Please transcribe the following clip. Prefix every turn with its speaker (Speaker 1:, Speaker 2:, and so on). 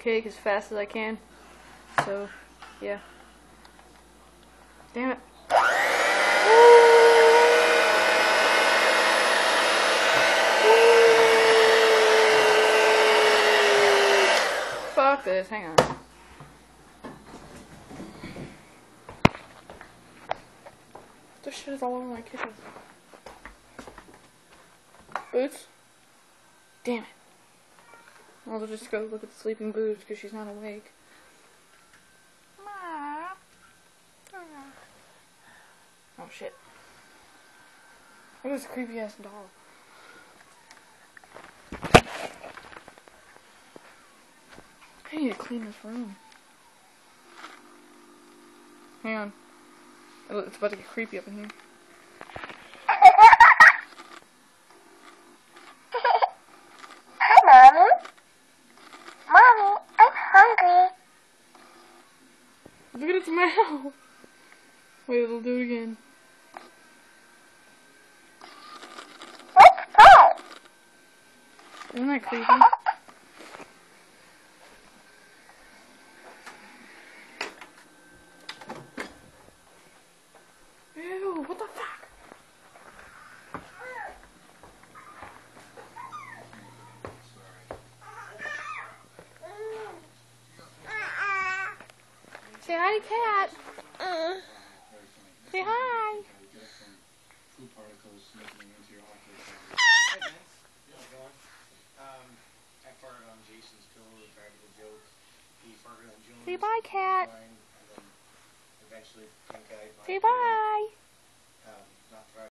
Speaker 1: cake as fast as I can. So, yeah. Damn it. Fuck this, hang on. This shit is all over my kitchen. Boots? Damn it. I'll just go look at the sleeping Boots because she's not awake. Oh shit. Look at this creepy ass doll. I need to clean this room. Hang on. It's about to get creepy up in here.
Speaker 2: Hi, Mommy. Mommy, I'm hungry.
Speaker 1: Look at its mouth. Wait, it'll do it again.
Speaker 2: What's that?
Speaker 1: Isn't that creepy? Ew, what the fuck? Say hi to Cat. Say hi. Say bye, Cat. Say bye.